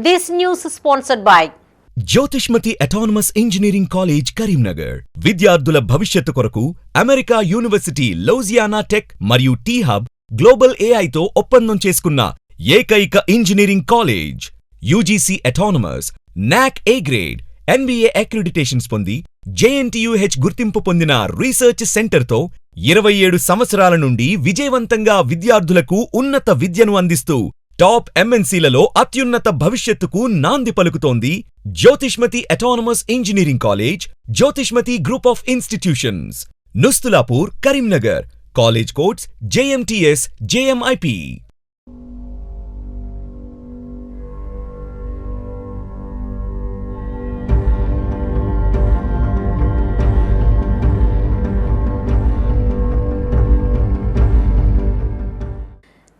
This news is sponsored by Jyothishmathi autonomous engineering college Karimnagar. విద్యార్థుల భవిష్యత్తు కొరకు అమెరికా యూనివర్సిటీ లౌజియానా టెక్ మరియు టీ హబ్ గ్లోబల్ ఏఐతో ఒప్పందం చేసుకున్న ఏకైక ఇంజనీరింగ్ కాలేజ్. యూజీసీ అటానమస్, నాక్ ఏ గ్రేడ్, NBA అక్రిడిటేషన్స్ పొంది JNTUH గుర్తింపు పొందిన రీసెర్చ్ సెంటర్తో 27 సంవత్సరాల నుండి విజయవంతంగా విద్యార్థులకు ఉన్నత విద్యను అందిస్తూ టాప్ MNCలలో అత్యున్నత భవిష్యత్తుకు నాంది పలుకుతోంది Jyothishmathi autonomous engineering college, Jyothishmathi group of institutions, Nustulapur, Karimnagar. College codes JMTS, JMIP.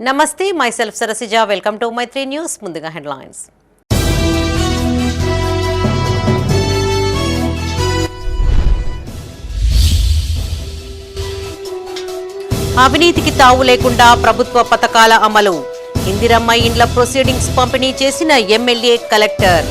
Namaste, myself Sarasija. Welcome to my 3 News. ముందుగా హెడ్లైన్స్. అవినీతికి తావు లేకుండా ప్రభుత్వ పథకాల అమలు. ఇందిరమ్మ ఇండ్ల ప్రొసీడింగ్స్ పంపిణీ చేసిన ఎమ్మెల్యే, కలెక్టర్.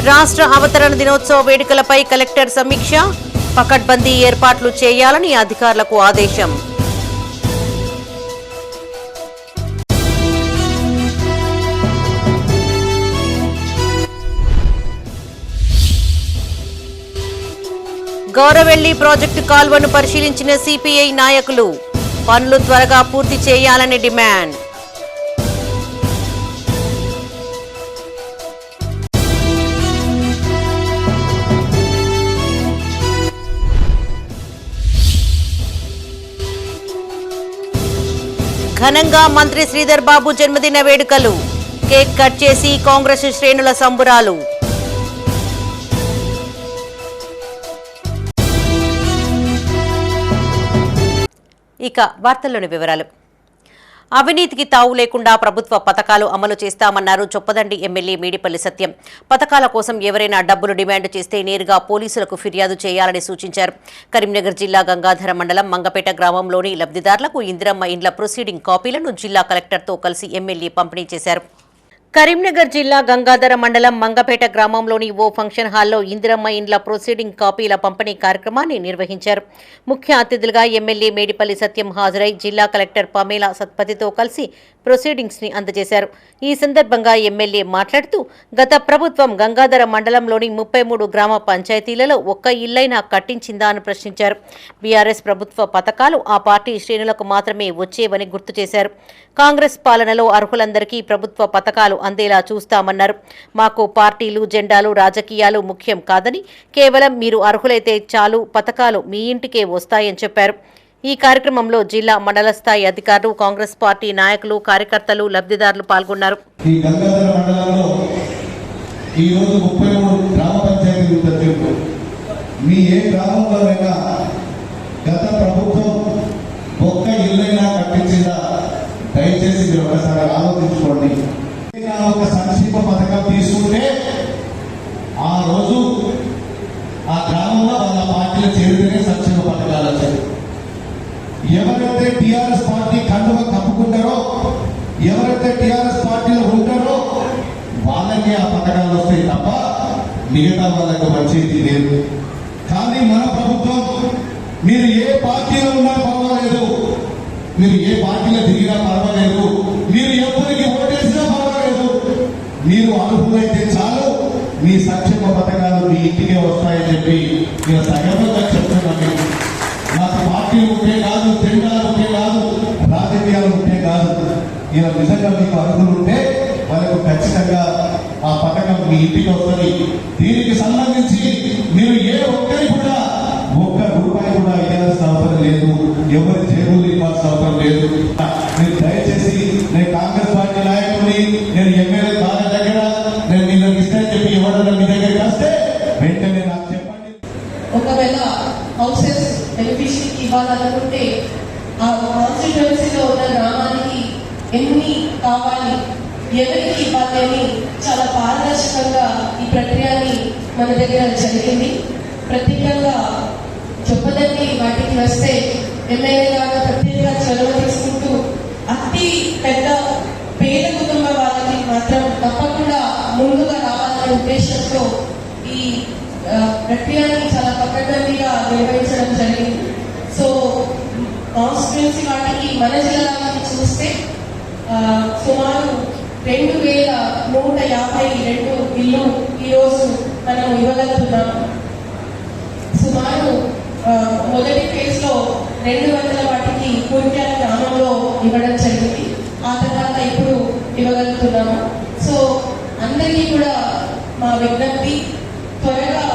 రాష్ట్ర అవతరణ దినోత్సవ వేడుకలపై కలెక్టర్ సమీక్ష. పకడ్బందీ ఏర్పాట్లు చేయాలని అధికారులకు ఆదేశం. గౌరవెల్లి ప్రాజెక్టు కాల్వను పరిశీలించిన సిపిఐ నాయకులు. పనులు త్వరగా పూర్తి చేయాలని డిమాండ్. ఘనంగా మంత్రి శ్రీధర్ బాబు జన్మదిన వేడుకలు. కేక్ కట్ చేసి కాంగ్రెస్ శ్రేణుల సంబురాలు. ఇక వార్తల్లోని వివరాలు. అవినీతికి తావు లేకుండా ప్రభుత్వ పథకాలు అమలు చేస్తామన్నారు చొప్పదండి ఎమ్మెల్యే మేడిపల్లి సత్యం. పథకాల కోసం ఎవరైనా డబ్బులు డిమాండ్ చేస్తే నేరుగా పోలీసులకు ఫిర్యాదు చేయాలని సూచించారు. కరీంనగర్ జిల్లా గంగాధర మండలం మంగపేట గ్రామంలోని లబ్ధిదారులకు ఇందిరమ్మ ఇండ్ల ప్రొసీడింగ్ కాపీలను జిల్లా కలెక్టర్తో కలిసి ఎమ్మెల్యే పంపిణీ చేశారు. కరీంనగర్ జిల్లా గంగాధర మండలం మంగపేట గ్రామంలోని ఓ ఫంక్షన్ హాల్లో ఇందిరమ్మ ఇండ్ల ప్రొసీడింగ్ కాపీల పంపిణీ కార్యక్రమాన్ని నిర్వహించారు. ముఖ్య అతిథులుగా ఎమ్మెల్యే మేడిపల్లి సత్యం హాజరై జిల్లా కలెక్టర్ పమేలా సత్పతితో కలిసి ప్రొసీడింగ్స్ ని అందజేశారు. ఈ సందర్భంగా ఎమ్మెల్యే మాట్లాడుతూ గత ప్రభుత్వం గంగాధర మండలంలోని 33 గ్రామ పంచాయతీలలో ఒక్క ఇల్లైనా కట్టించిందా అని ప్రశ్నించారు. బీఆర్ఎస్ ప్రభుత్వ పథకాలు ఆ పార్టీ శ్రేణులకు మాత్రమే వచ్చేవని గుర్తు చేశారు. కాంగ్రెస్ పాలనలో అర్హులందరికీ ప్రభుత్వ పథకాలు అందేలా చూస్తామన్నారు. మాకు పార్టీలు, జెండాలు, రాజకీయాలు ముఖ్యం కాదని, కేవలం మీరు అర్హులైతే చాలు, పథకాలు మీ ఇంటికే వస్తాయని చెప్పారు. ఈ కార్యక్రమంలో జిల్లా మండల స్థాయి అధికారులు, కాంగ్రెస్ పార్టీ నాయకులు, కార్యకర్తలు, లబ్ధిదారులు పాల్గొన్నారు. దయచేసి మీరు ఒకసారి ఆలోచించుకోండి. ఒక సంక్షేమ పథకం తీసుకుంటే ఆ రోజు ఆ గ్రామంలో వాళ్ళ పార్టీలు చేరితేనే సంక్షేమ పథకాలు వచ్చాయి. ఎవరైతే టీఆర్ఎస్ పార్టీ కండువ కప్పుకుంటారో, ఎవరైతే టీఆర్ఎస్ పార్టీలో ఉంటారో వాళ్ళకి ఆ పథకాలు వస్తాయి తప్ప మిగతా వాళ్ళకి వచ్చేది లేదు. కానీ మన ప్రభుత్వం, మీరు ఏ పార్టీలో ఉన్నా పర్వాలేదు, మీరు ఏ పార్టీలో తిరిగినా పర్వాలేదు, మీరు ఎవరికి ఓటేసినా పర్వాలేదు, మీరు అర్హులైతే చాలు, మీ సంక్షేమ పథకాలు మీ ఇంటికే వస్తాయని చెప్పి నేను సగర్వంగా చెప్తున్నాను. నాకు పార్టీలు ఉంటే కాదు, జెండాలు ఉంటే కాదు, రాజకీయాలు ఉంటే కాదు, ఇలా నిజంగా మీకు అర్హులు ఉంటే వాళ్ళకు ఖచ్చితంగా ఆ పథకం మీ ఇంటికి వస్తుంది. దీనికి సంబంధించి మీరు ఏ ఒక్కరి కూడా ఒక్క రూపాయి కూడా ఇవ్వాల్సిన అవసరం లేదు, ఎవరి జేబులు ఇవ్వాల్సిన అవసరం లేదు. మీరు దయచేసి, నేను కాంగ్రెస్ పార్టీ నాయకుడిని, నేను ఎమ్మెల్యే బాగా దగ్గర నేను మీకు ఇష్టం చెప్పి ఇవ్వడం మీ దగ్గరికి వస్తే వెంటనే నాకు చెప్పండి. ఒకవేళ హౌసెస్ బెనిఫిషరీకి ఇవ్వాలనుకుంటే ఆ కాన్స్టిట్యుయెన్సీలో ఉన్న గ్రామానికి ఎన్ని కావాలి, ఎవరికి ఇవ్వాలి అని చాలా పారదర్శకంగా ఈ ప్రక్రియని మన దగ్గర జరిగింది. ప్రత్యేకంగా చొప్పదండి వాటికి వస్తే ఎమ్మెల్యే గారు ప్రత్యేకంగా చొరవ తీసుకుంటూ అతి పెద్ద పేద కుటుంబ వాళ్ళకి మాత్రం తప్పకుండా ముందుగా రావాలనే ఉద్దేశంతో ఈ ప్రక్రియని చాలా పకడ్బందీగా నిర్వహించడం జరిగింది. సో కాన్స్టిట్యున్సీ వాటికి మన జిల్లాకి చూస్తే సుమారు 2152 ఇల్లు ఈరోజు మనం ఇవ్వగలుగుతున్నాము. సుమారు మొదటి ఫేజ్ లో 200 వాటికి కూర్చాల గ్రామంలో ఇవ్వడం జరిగింది. ఆ తర్వాత ఇప్పుడు ఇవ్వగలుగుతున్నాము. సో అందరికీ కూడా మా విజ్ఞప్తి, త్వరగా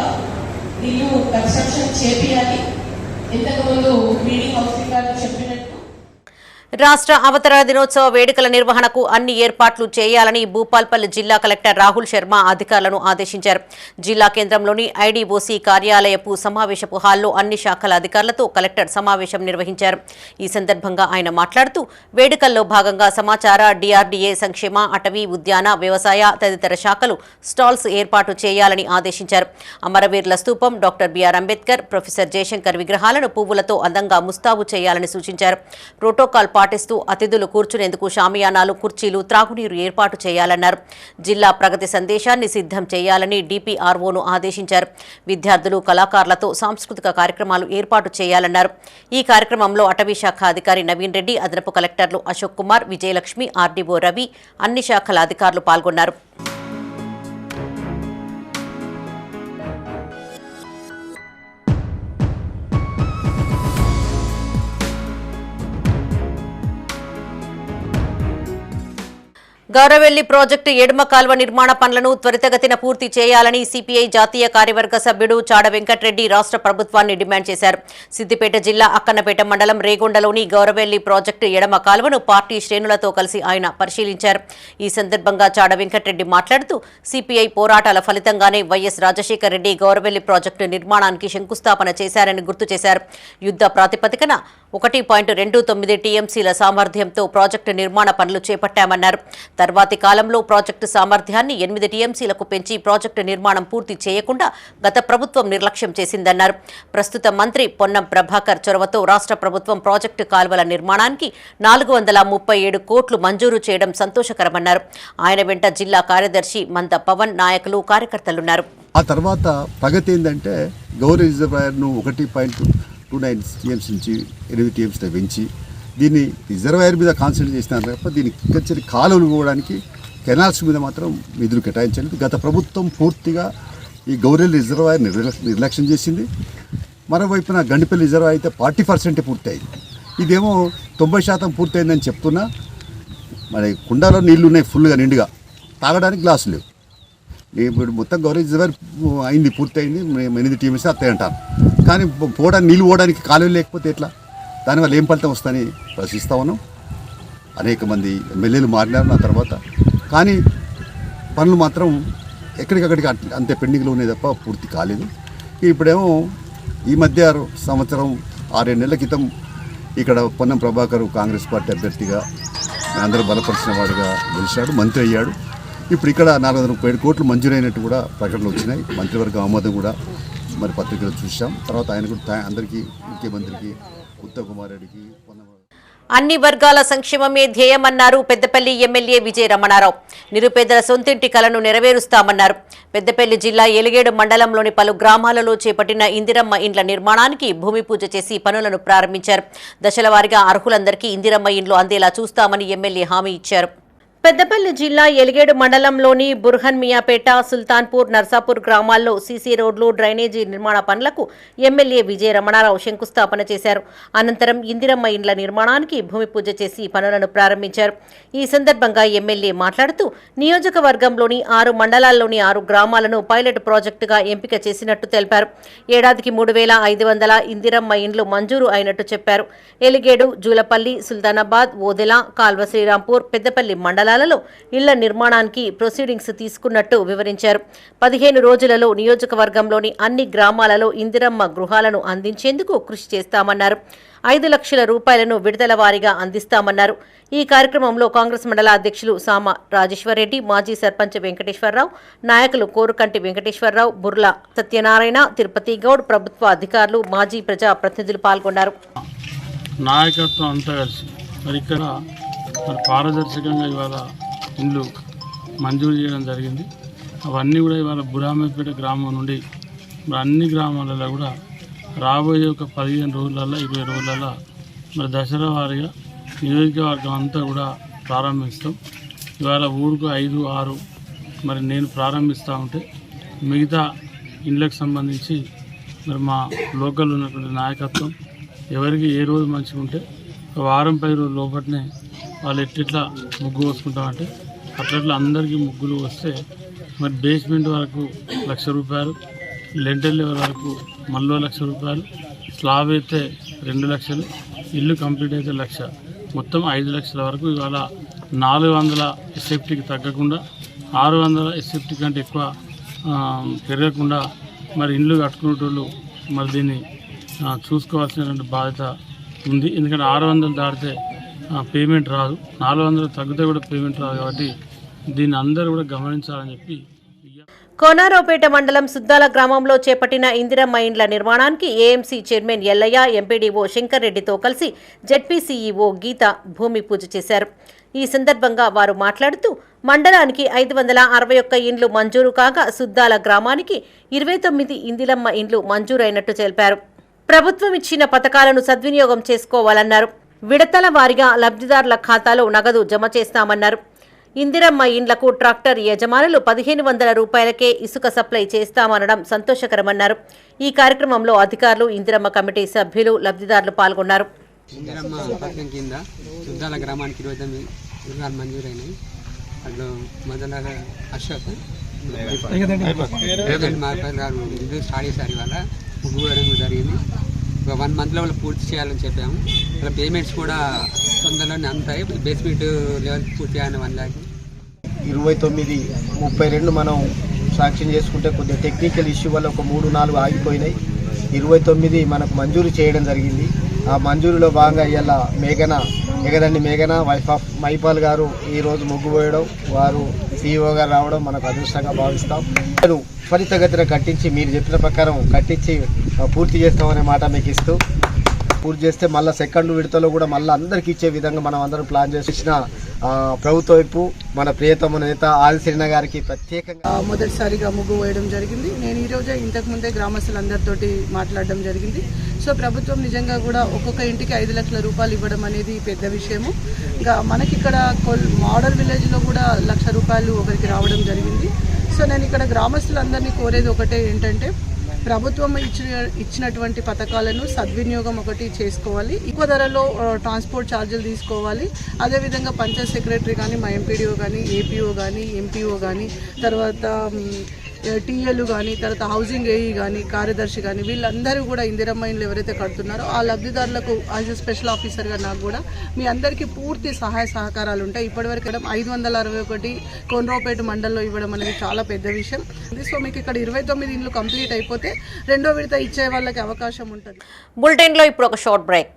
ఇల్లు కన్స్ట్రక్షన్ చేపియాలి. ఇంతకుముందు మీడియా హౌసింగ్ గారు చెప్పినట్టు రాష్ట్ర అవతరణ దినోత్సవ వేడుకల నిర్వహణకు అన్ని ఏర్పాట్లు చేయాలని భూపాల్పల్లి జిల్లా కలెక్టర్ రాహుల్ శర్మ అధికారులను ఆదేశించారు. జిల్లా కేంద్రంలోని ఐడీఓసీ కార్యాలయపు సమావేశపు హాల్లో అన్ని శాఖల అధికారులతో కలెక్టర్ సమావేశం నిర్వహించారు. ఈ సందర్భంగా ఆయన మాట్లాడుతూ వేడుకల్లో భాగంగా సమాచార, డిఆర్డీఏ, సంక్షేమ, అటవీ, ఉద్యాన, వ్యవసాయ తదితర శాఖలు స్టాల్స్ ఏర్పాటు చేయాలని ఆదేశించారు. అమరవీరుల స్తూపం, doctor BR Ambedkar, professor Jayashankar విగ్రహాలను పువ్వులతో అందంగా ముస్తాబు చేయాలని సూచించారు. ప్రోటోకాల్ పాటిస్తూ అతిథులు కూర్చునేందుకు షామియానాలు, కుర్చీలు, త్రాగునీరు ఏర్పాటు చేయాలన్నారు. జిల్లా ప్రగతి సందేశాన్ని సిద్ధం చేయాలని డిపిఆర్ఓను ఆదేశించారు. విద్యార్థులు, కళాకారులతో సాంస్కృతిక కార్యక్రమాలు ఏర్పాటు చేయాలన్నారు. ఈ కార్యక్రమంలో అటవీ శాఖ అధికారి నవీన్ రెడ్డి, అదనపు కలెక్టర్లు అశోక్ కుమార్, విజయలక్ష్మి, ఆర్డీఓ రవి, అన్ని శాఖల అధికారులు పాల్గొన్నారు. గౌరవెల్లి ప్రాజెక్టు ఎడమ కాల్వ నిర్మాణ పనులను త్వరితగతిన పూర్తి చేయాలని సిపిఐ జాతీయ కార్యవర్గ సభ్యుడు చాడ వెంకటరెడ్డి రాష్ట్ర ప్రభుత్వాన్ని డిమాండ్ చేశారు. సిద్దిపేట జిల్లా అక్కన్నపేట మండలం రేగొండలోని గౌరవెల్లి ప్రాజెక్టు ఎడమ కాల్వను పార్టీ శ్రేణులతో కలిసి ఆయన పరిశీలించారు. ఈ సందర్భంగా చాడ వెంకటరెడ్డి మాట్లాడుతూ సిపిఐ పోరాటాల ఫలితంగానే వైఎస్ రాజశేఖర రెడ్డి గౌరవెల్లి ప్రాజెక్టు నిర్మాణానికి శంకుస్థాపన చేశారని గుర్తు చేశారు. యుద్ధ ప్రాతిపదికన 1.29 టీఎంసీల సామర్థ్యంతో ప్రాజెక్టు నిర్మాణ పనులు చేపట్టామన్నారు. తర్వాతి కాలంలో ప్రాజెక్టు సామర్థ్యాన్ని 8 టీఎంసీలకు పెంచి ప్రాజెక్టు నిర్మాణం పూర్తి చేయకుండా గత ప్రభుత్వం నిర్లక్ష్యం చేసిందన్నారు. ప్రస్తుత మంత్రి పొన్నం ప్రభాకర్ చొరవతో రాష్ట్ర ప్రభుత్వం ప్రాజెక్టు కాల్వల నిర్మాణానికి 437 కోట్లు మంజూరు చేయడం సంతోషకరమన్నారు. ఆయన వెంట జిల్లా కార్యదర్శి మంద పవన్, నాయకులు, కార్యకర్తలున్నారు. ఆ తర్వాత ప్రగతి ఏంటంటే గౌరీ రిజర్వాయర్ను 1.29 టీఎంసీ నుంచి 8 టీఎంసీ పెంచి దీన్ని రిజర్వాయర్ మీద కాన్సన్ట్రేట్ చేసినారు తప్ప దీనికి ఇక్కడ కాలువలు పోవడానికి కెనాల్స్ మీద మాత్రం నిధులు కేటాయించలేదు. గత ప్రభుత్వం పూర్తిగా ఈ గౌరెల్లి రిజర్వాయర్ నిర్లక్ష్యం చేసింది. మరోవైపున గండిపల్లి రిజర్వాయర్ అయితే 40% పూర్తయింది. ఇదేమో 90% పూర్తయిందని చెప్తున్నా మరి కుండలో నీళ్లు ఉన్నాయి ఫుల్గా నిండుగా, తాగడానికి గ్లాసులు లేవు. ఇప్పుడు మొత్తం గౌరెల్లి రిజర్వాయర్ అయింది, పూర్తయింది, 8 టీఎంసీ వస్తాయంటారు. కానీ నీళ్ళు పోవడానికి కాలువలు లేకపోతే ఎట్లా? దానివల్ల ఏం ఫలితం వస్తుందని ప్రశ్నిస్తూ ఉన్నాం. అనేక మంది ఎమ్మెల్యేలు మారినారు నా తర్వాత, కానీ పనులు మాత్రం ఎక్కడికక్కడికి అంతే పెండింగ్లో ఉన్నాయి తప్ప పూర్తి కాలేదు. ఇప్పుడేమో ఈ మధ్య సంవత్సరం 6-7 నెలల క్రితం ఇక్కడ పొన్నం ప్రభాకర్ కాంగ్రెస్ పార్టీ అభ్యర్థిగా అందరూ బలపరిచిన వాడుగా గెలిచాడు, మంత్రి అయ్యాడు. ఇప్పుడు ఇక్కడ 437 కోట్లు మంజూరైనట్టు కూడా ప్రకటనలు వచ్చినాయి. మంత్రివర్గ ఆమోదం కూడా మరి పత్రికలు చూసాం. తర్వాత ఆయన కూడా అందరికీ, ముఖ్యమంత్రికి, ఉత్తమ్ కుమార్ రెడ్డికి, అన్ని వర్గాల సంక్షేమమే ధ్యేయమన్నారు పెద్దపల్లి ఎమ్మెల్యే విజయ రమణారావు. నిరుపేదల సొంతింటి కలను నెరవేరుస్తామన్నారు. పెద్దపల్లి జిల్లా ఎలిగేడు మండలంలోని పలు గ్రామాలలో చేపట్టిన ఇందిరమ్మ ఇండ్ల నిర్మాణానికి భూమి పూజ చేసి పనులను ప్రారంభించారు. దశల వారీగా అర్హులందరికీ ఇందిరమ్మ ఇండ్లు అందేలా చూస్తామని ఎమ్మెల్యే హామీ ఇచ్చారు. పెద్దపల్లి జిల్లా ఎలిగేడు మండలంలోని బుర్హన్ మియాపేట, సుల్తాన్పూర్, నర్సాపూర్ గ్రామాల్లో సీసీ రోడ్లు, డ్రైనేజీ నిర్మాణ పనులకు ఎమ్మెల్యే విజయ రమణారావు శంకుస్థాపన చేశారు. అనంతరం ఇందిరమ్మ ఇండ్ల నిర్మాణానికి భూమి పూజ చేసి పనులను ప్రారంభించారు. ఈ సందర్భంగా ఎమ్మెల్యే మాట్లాడుతూ నియోజకవర్గంలోని 6 మండలాల్లోని 6 గ్రామాలను పైలట్ ప్రాజెక్టుగా ఎంపిక చేసినట్టు తెలిపారు. ఏడాదికి 3,500 ఇందిరమ్మ ఇండ్లు మంజూరు అయినట్టు చెప్పారు. ఎలిగేడు, జూలపల్లి, సుల్తానాబాద్, ఓదెల, కాల్వ శ్రీరాంపూర్, పెద్దపల్లి మండలాలు స్థలాలలో ఇళ్ల నిర్మాణానికి ప్రొసీడింగ్స్ తీసుకున్నట్టు వివరించారు. 15 రోజులలో నియోజకవర్గంలోని అన్ని గ్రామాలలో ఇందిరమ్మ గృహాలను అందించేందుకు కృషి చేస్తామన్నారు. 5 లక్షల రూపాయలను విడతల వారీగా అందిస్తామన్నారు. ఈ కార్యక్రమంలో కాంగ్రెస్ మండల అధ్యక్షులు సామ రాజేశ్వరరెడ్డి, మాజీ సర్పంచ్ వెంకటేశ్వరరావు, నాయకులు కోరుకంటి వెంకటేశ్వరరావు, బుర్ల సత్యనారాయణ, తిరుపతి గౌడ్, ప్రభుత్వ అధికారులు, మాజీ ప్రజా ప్రతినిధులు పాల్గొన్నారు. నాయకత్వం అంతా కలిసి మరి ఇక్కడ పారదర్శకంగా ఇవాళ ఇండ్లు మంజూరు చేయడం జరిగింది. అవన్నీ కూడా ఇవాళ బురామపేట గ్రామం నుండి అన్ని గ్రామాలలో కూడా రాబోయే ఒక 15 రోజులలో 20 రోజులలో మరి దసరా వారీగా నియోజకవర్గం అంతా కూడా ప్రారంభిస్తాం. ఇవాళ ఊరుకు 5, 6 మరి నేను ప్రారంభిస్తూ ఉంటే మిగతా ఇండ్లకు సంబంధించి మరి మా లోకల్ ఉన్నటువంటి నాయకత్వం ఎవరికి ఏ రోజు మంచిగా ఉంటే ఒక వారం 10 రోజుల లోపలనే వాళ్ళు ఎట్లా ముగ్గు పోసుకుంటామంటే అట్లా అందరికీ ముగ్గులు వస్తే మరి బేస్మెంట్ వరకు 1 లక్ష రూపాయలు, లెంటర్ లెవెల్ వరకు మళ్ళీ 1 లక్ష రూపాయలు, స్లాబ్ అయితే 2 లక్షలు, ఇల్లు కంప్లీట్ అయితే 1 లక్ష, మొత్తం 5 లక్షల వరకు ఇవాళ 400 ఎస్ఎఫ్టీకి తగ్గకుండా 600 ఎస్ఎఫ్టీ కంటే ఎక్కువ పెరగకుండా మరి ఇండ్లు కట్టుకునేటోళ్ళు మరి దీన్ని చూసుకోవాల్సినటువంటి బాధ్యత ఉంది. ఎందుకంటే 600 దాటితే పేమెంట్ రాదు, 400 తగ్గితే కూడా పేమెంట్ రాదు. కాబట్టి దీన్ని అందరూ కూడా గమనించాలని చెప్పి కోనారావుపేట మండలం సుద్దాల గ్రామంలో చేపట్టిన ఇందిరమ్మ ఇండ్ల నిర్మాణానికి AMC chairman Ellaiah, MPDO Shankar రెడ్డితో కలిసి జెడ్పీసీఈఓ గీత భూమి పూజ చేశారు. ఈ సందర్భంగా వారు మాట్లాడుతూ మండలానికి 561 ఇండ్లు మంజూరు కాగా సుద్దాల గ్రామానికి 29 ఇందిరమ్మ ఇండ్లు మంజూరైనట్టు తెలిపారు. ప్రభుత్వం ఇచ్చిన పథకాలను సద్వినియోగం చేసుకోవాలన్నారు. విడతల వారీగా లబ్ధిదారుల ఖాతాలో నగదు జమ చేస్తామన్నారు. ఇందిరమ్మ ఇండ్లకు ట్రాక్టర్ యజమానులు 1500 రూపాయలకే ఇసుక సప్లై చేస్తామనడం సంతోషకరమన్నారు. ఈ కార్యక్రమంలో అధికారులు, ఇందిరమ్మ కమిటీ సభ్యులు, లబ్ధిదారులు పాల్గొన్నారు. ఇందిరమ్మ పథకం కింద సుద్దాల గ్రామానికి 29 గృహాలు మంజూరైనాయి. అట్లా మొదలగా అశోక్ మార్పల్ గారు ఇల్లు స్టార్ట్ చేశారు. ఇవాళ ముగ్గు వేయడం జరిగింది. ఒక 1 మంత్లో వాళ్ళు పూర్తి చేయాలని చెప్పాము. అలా పేమెంట్స్ కూడా తొందరలోనే అంతాయి. బేస్మెంట్ లెవెల్ పూర్తి అయిన 1 లాక్ 29, 32 మనం సాంక్షన్ చేసుకుంటే కొద్దిగా టెక్నికల్ ఇష్యూ వల్ల ఒక 3, 4 ఆగిపోయినాయి. 29 మనకు మంజూరు చేయడం జరిగింది. ఆ మంజూరులో భాగంగా ఇవాళ మేఘన వైఫ్ ఆఫ్ మైపాల్ గారు ఈరోజు ముగ్గు పోయడం, వారు సిఇఓ గారు రావడం మనకు అదృష్టంగా భావిస్తాం. త్వరితగతిన కట్టించి మీరు చెప్పిన ప్రకారం కట్టించి పూర్తి చేస్తామనే మాట మీకు ఇస్తూ పూర్తి చేస్తే మళ్ళీ సెకండ్ విడతలో కూడా మళ్ళీ అందరికీ ఇచ్చే విధంగా మనం అందరం ప్లాన్ చేసిన ప్రభుత్వ వైపు మన ప్రియతమ నేత ఆదిశ్రీన గారికి ప్రత్యేకంగా మొదటిసారిగా ముగ్గు వేయడం జరిగింది. నేను ఈరోజే ఇంతకుముందే గ్రామస్తులందరితోటి మాట్లాడడం జరిగింది. సో ప్రభుత్వం నిజంగా కూడా ఒక్కొక్క ఇంటికి 5 లక్షల రూపాయలు ఇవ్వడం అనేది పెద్ద విషయము. ఇంకా మనకి ఇక్కడ మోడల్ విలేజ్లో కూడా 1 లక్ష రూపాయలు ఒకరికి రావడం జరిగింది. సో నేను ఇక్కడ గ్రామస్తులందరినీ కోరేది ఒకటే ఏంటంటే ప్రభుత్వం ఇచ్చినటువంటి పథకాలను సద్వినియోగం ఒకటి చేసుకోవాలి. ఎక్కువ ధరలో ట్రాన్స్పోర్ట్ ఛార్జీలు తీసుకోవాలి. అదేవిధంగా పంచాయత్ సెక్రటరీ కానీ, మా ఎంపీడీఓ కానీ, ఏపీఓ కానీ, ఎంపీఓ కానీ, తర్వాత టీఎల్ కానీ, తర్వాత హౌసింగ్ ఏఈ కానీ, కార్యదర్శి కానీ, వీళ్ళందరూ కూడా ఇందిరమ్మ ఇండ్లు ఎవరైతే కడుతున్నారో ఆ లబ్ధిదారులకు యాజ్ ఎ స్పెషల్ ఆఫీసర్గా నాకు కూడా మీ అందరికీ పూర్తి సహాయ సహకారాలు ఉంటాయి. ఇప్పటివరకు 561 కోనరావుపేట మండలంలో ఇవ్వడం అనేది చాలా పెద్ద విషయం. సో మీకు ఇక్కడ 29 ఇండ్లు కంప్లీట్ అయిపోతే 2వ విడత ఇచ్చే వాళ్ళకి అవకాశం ఉంటుంది. బులెటిన్లో ఇప్పుడు ఒక short break.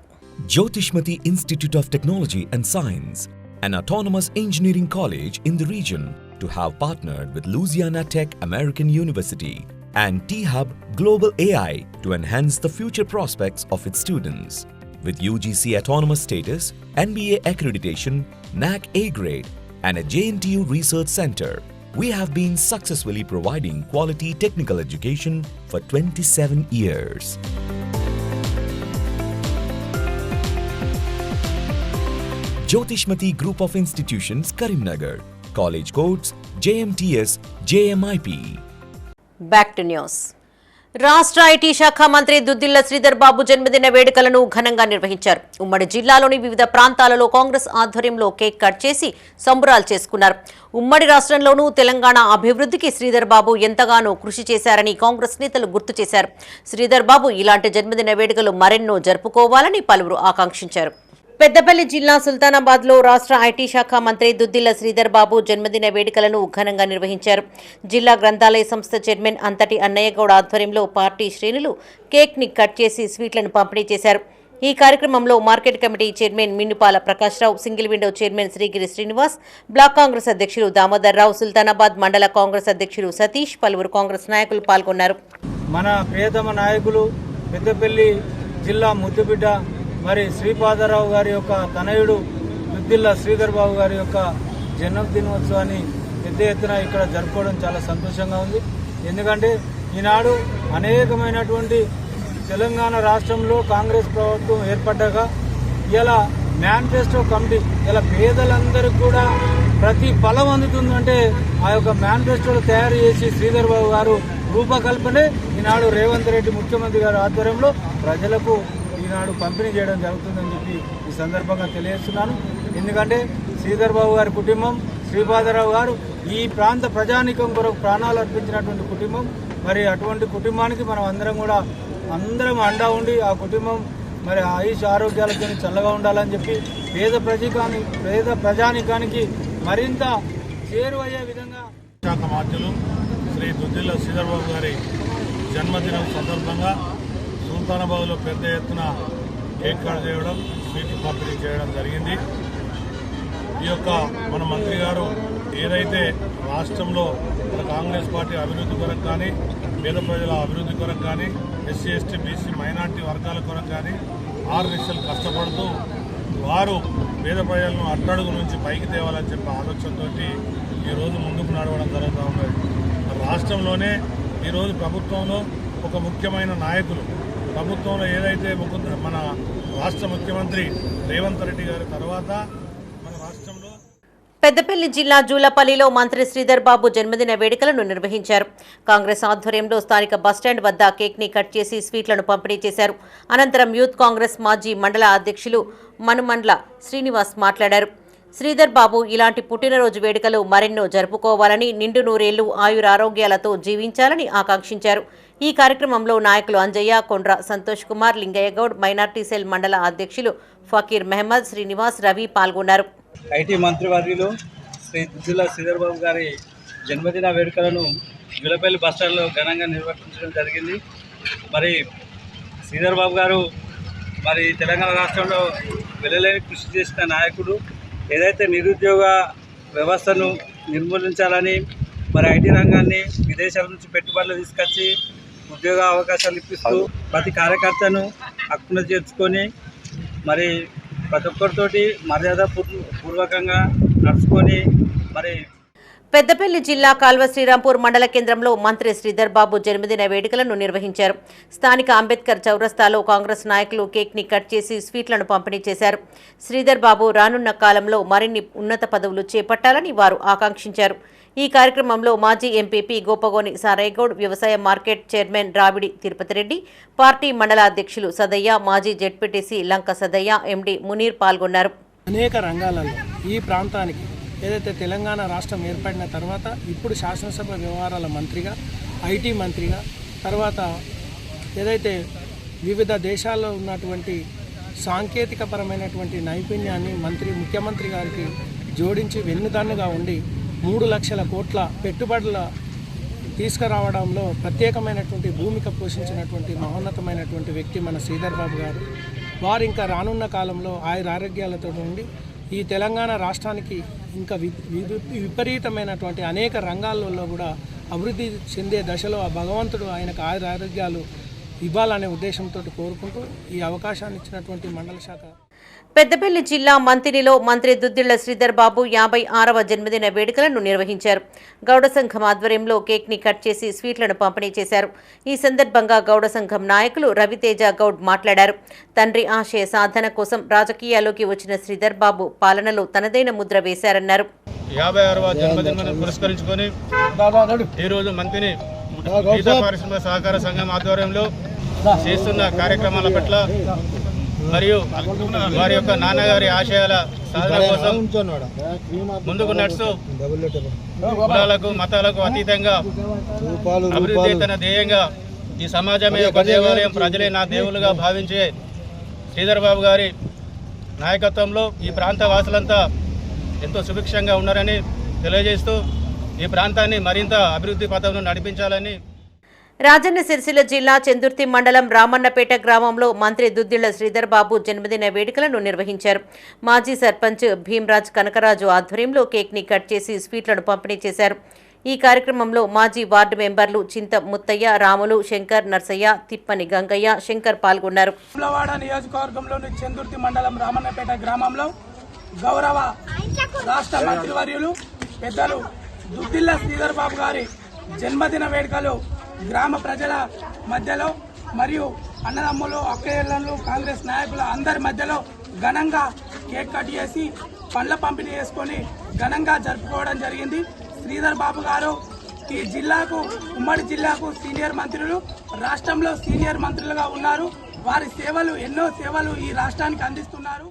Jyotishmati Institute of Technology and Science, an autonomous engineering college in the region, to have partnered with Louisiana Tech American University and T-Hub Global AI to enhance the future prospects of its students. With UGC autonomous status, NBA accreditation, NAC A grade, and a JNTU research center, we have been successfully providing quality technical education for 27 years. Jyotishmati Group of Institutions, Karimnagar. College codes JMTS, JMIP. Back to news. రాష్ట్ర IT శాఖ మంత్రి దుద్దిళ్ల శ్రీధర్ బాబు జన్మదిన వేడుకలను ఘనంగా నిర్వహించారు. ఉమ్మడి జిల్లాలోని వివిధ ప్రాంతాలలో కాంగ్రెస్ ఆధ్వర్యంలో కేక్ కట్ చేసి సంబరాలు చేసుకున్నారు. ఉమ్మడి రాష్ట్రంలోనూ తెలంగాణ అభివృద్ధికి శ్రీధర్ బాబు ఎంతగానో కృషి చేశారని కాంగ్రెస్ నేతలు గుర్తు చేశారు. శ్రీధర్ బాబు ఇలాంటి జన్మదిన వేడుకలు మరెన్నో జరుపుకోవాలని పలువురు ఆకాంక్షించారు. పెద్దపల్లి జిల్లా సుల్తానాబాద్లో రాష్ట్ర ఐటీ శాఖ మంత్రి దుద్దిళ్ల శ్రీధర్ బాబు జన్మదిన వేడుకలను ఘనంగా నిర్వహించారు. జిల్లా గ్రంథాలయ సంస్థ చైర్మన్ అంతటి అన్నయ్య గౌడ్ ఆధ్వర్యంలో పార్టీ శ్రేణులు కేక్ని కట్ చేసి స్వీట్లను పంపిణీ చేశారు. ఈ కార్యక్రమంలో market committee chairman Minnupala Prakashrao, single window chairman Srigiri Srinivas, block Congress అధ్యక్షులు దామోదర్ రావు, సుల్తానాబాద్ మండల కాంగ్రెస్ అధ్యక్షులు సతీష్, పలువురు కాంగ్రెస్ నాయకులు పాల్గొన్నారు. మన ప్రియతమ నాయకులు పెద్దపల్లి జిల్లా ముద్దుబిడ్డ మరి శ్రీపాదరావు గారి యొక్క తనయుడు దుద్దిళ్ల శ్రీధర్ బాబు గారి యొక్క జన్మదినోత్సవాన్ని పెద్ద ఎత్తున ఇక్కడ జరుపుకోవడం చాలా సంతోషంగా ఉంది. ఎందుకంటే ఈనాడు అనేకమైనటువంటి తెలంగాణ రాష్ట్రంలో కాంగ్రెస్ ప్రభుత్వం ఏర్పడ్డాక ఇలా మేనిఫెస్టో కమిటీ ఇలా పేదలందరికీ కూడా ప్రతి ఫలం అందుతుందంటే ఆ యొక్క మేనిఫెస్టోలు తయారు చేసి శ్రీధర్ బాబు గారు రూపకల్పనే ఈనాడు రేవంత్ రెడ్డి ముఖ్యమంత్రి గారి ఆధ్వర్యంలో ప్రజలకు ఈనాడు పంపిణీ చేయడం జరుగుతుందని చెప్పి ఈ సందర్భంగా తెలియజేస్తున్నాను. ఎందుకంటే శ్రీధర్ బాబు గారి కుటుంబం, శ్రీపాదరావు గారు ఈ ప్రాంత ప్రజానీకం కొరకు ప్రాణాలు అర్పించినటువంటి కుటుంబం. మరి అటువంటి కుటుంబానికి మనం అందరం అండా ఉండి ఆ కుటుంబం మరి ఆయుష్ ఆరోగ్యాలతో చల్లగా ఉండాలని చెప్పి పేద ప్రజానీకానికి మరింత చేరువయ్యే విధంగా శాఖ మంత్రులు శ్రీ దుద్దిళ్ల శ్రీధర్ బాబు గారి జన్మదినం సందర్భంగా సుల్తానాబాద్లో పెద్ద ఎత్తున కేక్ కట్ చేయడం, స్వీట్ పంపిణీ చేయడం జరిగింది. ఈ యొక్క మన మంత్రి గారు ఏదైతే రాష్ట్రంలో మన కాంగ్రెస్ పార్టీ అభివృద్ధి కొరకు కానీ, పేద ప్రజల అభివృద్ధి కొరకు కానీ, ఎస్సీ ఎస్టీ బీసీ మైనార్టీ వర్గాల కొరకు కానీ 6 లక్షలు కష్టపడుతూ వారు పేద ప్రజలను అట్టడుగు నుంచి పైకి తేవాలని చెప్పే ఆలోచనతోటి ఈరోజు ముందుకు నడవడం జరుగుతూ ఉన్నది. రాష్ట్రంలోనే ఈరోజు ప్రభుత్వంలో ఒక ముఖ్యమైన నాయకులు, ప్రభుత్వంలో ఏదైతే మన రాష్ట్ర ముఖ్యమంత్రి రేవంత్ రెడ్డి గారి తర్వాత మన రాష్ట్రంలో పెద్దపల్లి జిల్లా జూలపల్లిలో మంత్రి శ్రీధర్ బాబు జన్మదిన వేడుకలను నిర్వహించారు. కాంగ్రెస్ ఆధ్వర్యంలో స్థానిక బస్టాండ్ వద్ద కేక్ని కట్ చేసి స్వీట్లను పంపిణీ చేశారు. అనంతరం యూత్ కాంగ్రెస్ మాజీ మండల అధ్యక్షులు మనుమండ్ల శ్రీనివాస్ మాట్లాడారు. శ్రీధర్ బాబు ఇలాంటి పుట్టినరోజు వేడుకలు మరెన్నో జరుపుకోవాలని, నిండు నూరేళ్లు ఆయురారోగ్యాలతో జీవించాలని ఆకాంక్షించారు. ఈ కార్యక్రమంలో నాయకులు అంజయ్య, కొండ్ర సంతోష్ కుమార్, లింగయ్య గౌడ్, మైనార్టీ సెల్ మండల అధ్యక్షులు ఫకీర్ మహమ్మద్, శ్రీనివాస్, రవి పాల్గొన్నారు. ఐటీ మంత్రివర్యులు శ్రీ దుద్దిళ్ల శ్రీధర్ బాబు గారి జన్మదిన వేడుకలను జూలపల్లి బస్టాండ్లో ఘనంగా నిర్వహించడం జరిగింది. మరి శ్రీధర్ బాబు గారు మరి తెలంగాణ రాష్ట్రంలో వెలలేని కృషి చేసిన నాయకుడు. ఏదైతే నిరుద్యోగ వ్యవస్థను నిర్మూలించాలని మరి ఐటీ రంగాన్ని విదేశాల నుంచి పెట్టుబడులు తీసుకొచ్చి ఉద్యోగ అవకాశాలు ఇప్పిస్తూ ప్రతి కార్యకర్తను హక్కున చేర్చుకొని మరి ప్రతి ఒక్కరితోటి మర్యాద పూర్వకంగా నడుచుకొని మరి పెద్దపల్లి జిల్లా కాల్వ శ్రీరాంపూర్ మండల కేంద్రంలో మంత్రి శ్రీధర్ బాబు జన్మదిన వేడుకలను నిర్వహించారు. స్థానిక అంబేద్కర్ చౌరస్తాలో కాంగ్రెస్ నాయకులు కేక్ని కట్ చేసి స్వీట్లను పంపిణీ చేశారు. శ్రీధర్ బాబు రానున్న కాలంలో మరిన్ని ఉన్నత పదవులు చేపట్టాలని వారు ఆకాంక్షించారు. ఈ కార్యక్రమంలో మాజీ ఎంపీపీ గోపగోని సారయ్యగౌడ్, వ్యవసాయ market chairman Ravidi Tirupati Reddy, party mandal అధ్యక్షులు సదయ్య, మాజీ జెడ్పీటీసీ లంక సదయ్య, ఎండీ మునీర్ పాల్గొన్నారు. అనేక రంగాలలో ఈ ప్రాంతానికి ఏదైతే తెలంగాణ రాష్ట్రం ఏర్పడిన తర్వాత ఇప్పుడు శాసనసభ వ్యవహారాల మంత్రిగా, ఐటీ మంత్రిగా, తర్వాత ఏదైతే వివిధ దేశాల్లో ఉన్నటువంటి సాంకేతికపరమైనటువంటి నైపుణ్యాన్ని ముఖ్యమంత్రి గారికి జోడించి వెన్నుదన్నుగా ఉండి 3 లక్షల కోట్ల పెట్టుబడుల తీసుకురావడంలో ప్రత్యేకమైనటువంటి భూమిక పోషించినటువంటి మహోన్నతమైనటువంటి వ్యక్తి మన శ్రీధర్ బాబు గారు. వారు ఇంకా రానున్న కాలంలో ఆరోగ్యాలతో ఉండి ఈ తెలంగాణ రాష్ట్రానికి ఇంకా విపరీతమైనటువంటి అనేక రంగాలలో కూడా అభివృద్ధి చెందే దశలో ఆ భగవంతుడు ఆయనకు ఆరోగ్యాలు ఇవ్వాలనే ఉద్దేశంతో కోరుకుంటూ ఈ అవకాశాన్ని ఇచ్చినటువంటి మండల శాఖ పెద్దపల్లి జిల్లా మంతినిలో మంత్రి దుద్దిళ్ల శ్రీధర్ బాబు 56వ జన్మదిన వేడుకలను నిర్వహించారు. గౌడ సంఘం ఆధ్వర్యంలో కేక్ని కట్ చేసి స్వీట్లను పంపిణీ చేశారు. ఈ సందర్భంగా గౌడ సంఘం నాయకులు రవితేజ గౌడ్ మాట్లాడారు. తండ్రి ఆశయ సాధన కోసం రాజకీయాల్లోకి వచ్చిన శ్రీధర్ బాబు పాలనలో తనదైన ముద్ర వేశారన్నారు. 56వ జన్మదినాన్ని పురస్కరించుకొని ఈరోజు మంత్రిని గీత పరిశ్రమ సహకార సంఘం ఆధ్వర్యంలో చేస్తున్న కార్యక్రమాల పట్ల మరియు వారి యొక్క నాన్నగారి ఆశయాల సాధన కోసం ముందుకు నడుస్తూ కులాలకు మతాలకు అతీతంగా అభివృద్ధి తన ధ్యేయంగా ఈ సమాజమే ఒక దేవాలయం, ప్రజలే నా దేవులుగా భావించే శ్రీధర్ బాబు గారి నాయకత్వంలో ఈ ప్రాంత వాసులంతా ఎంతో సుభిక్షంగా ఉన్నారని తెలియజేస్తూ ఈ ప్రాంతాన్ని మరింత అభివృద్ధి పథంలో నడిపించాలని. రాజన్న సిరిసిల్ల జిల్లా చెందుర్తి మండలం రామన్నపేట గ్రామంలో మంత్రి దుద్దిళ్ల శ్రీధర్ బాబు జన్మదిన వేడుకలను నిర్వహించారు. మాజీ సర్పంచ్ భీమరాజ్ కనకరాజు ఆధ్వర్యంలో కేక్ని కట్ చేసి స్వీట్లను పంపిణీ చేశారు. ఈ కార్యక్రమంలో మాజీ వార్డు మెంబర్లు చింత ముత్తయ్య, రాములు, శంకర్, నర్సయ్య, తిప్పని గంగయ్య, శంకర్ పాల్గొన్నారు. నియోజకవర్గంలోని చెందుర్తి మండలం రామన్నపేట గ్రామంలో గౌరవ రాష్ట్ర మంత్రివర్యులు పెద్దలు దుద్దిళ్ల శ్రీధర్ బాబు గారి జన్మదిన వేడుకలు గ్రామ ప్రజల మధ్యలో మరియు అన్నదమ్ములు, అక్కయ్యలు, కాంగ్రెస్ నాయకుల అందరి మధ్యలో ఘనంగా కేక్ కట్ చేసి పండ్ల పంపిణీ చేసుకొని ఘనంగా జరుపుకోవడం జరిగింది. శ్రీధర్ బాబు గారు ఈ జిల్లాకు, ఉమ్మడి జిల్లాకు సీనియర్ మంత్రులు, రాష్ట్రంలో సీనియర్ మంత్రులుగా ఉన్నారు. వారి సేవలు, ఎన్నో సేవలు ఈ రాష్ట్రానికి అందిస్తున్నారు.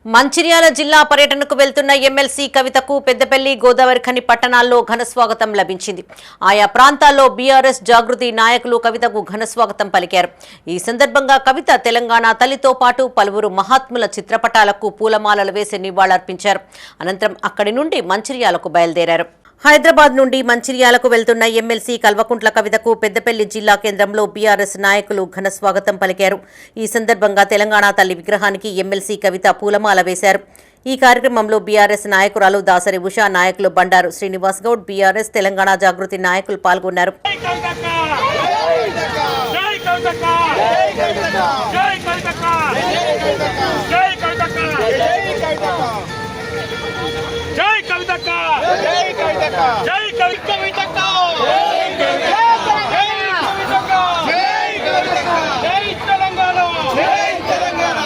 మంచిర్యాల జిల్లా పర్యటనకు వెళ్తున్న ఎమ్మెల్సీ కవితకు పెద్దపల్లి, గోదావరిఖని పట్టణాల్లో ఘనస్వాగతం లభించింది. ఆయా ప్రాంతాల్లో బీఆర్ఎస్ జాగృతి నాయకులు కవితకు ఘనస్వాగతం పలికారు. ఈ సందర్భంగా కవిత తెలంగాణ తల్లితో పాటు పలువురు మహాత్ముల చిత్రపటాలకు పూలమాలలు వేసి నివాళులర్పించారు. అనంతరం అక్కడి నుండి మంచిర్యాలకు బయలుదేరారు. హైదరాబాద్ నుండి మంచిర్యాలకు వెళ్తున్న ఎమ్మెల్సీ కల్వకుంట్ల కవితకు పెద్దపల్లి జిల్లా కేంద్రంలో బీఆర్ఎస్ నాయకులు ఘన స్వాగతం పలికారు. ఈ సందర్భంగా తెలంగాణ తల్లి విగ్రహానికి ఎమ్మెల్సీ కవిత పూలమాల వేశారు. ఈ కార్యక్రమంలో బీఆర్ఎస్ నాయకురాలు దాసరి ఉషా, నాయకులు బండారు శ్రీనివాస్ గౌడ్, బీఆర్ఎస్ తెలంగాణ జాగృతి నాయకులు పాల్గొన్నారు. జై కవితక్క, జై కవితక్క, జై కవితక్క, జై కవితక్క, జై కవితక్క, జై తెలంగాణ, జై తెలంగాణ,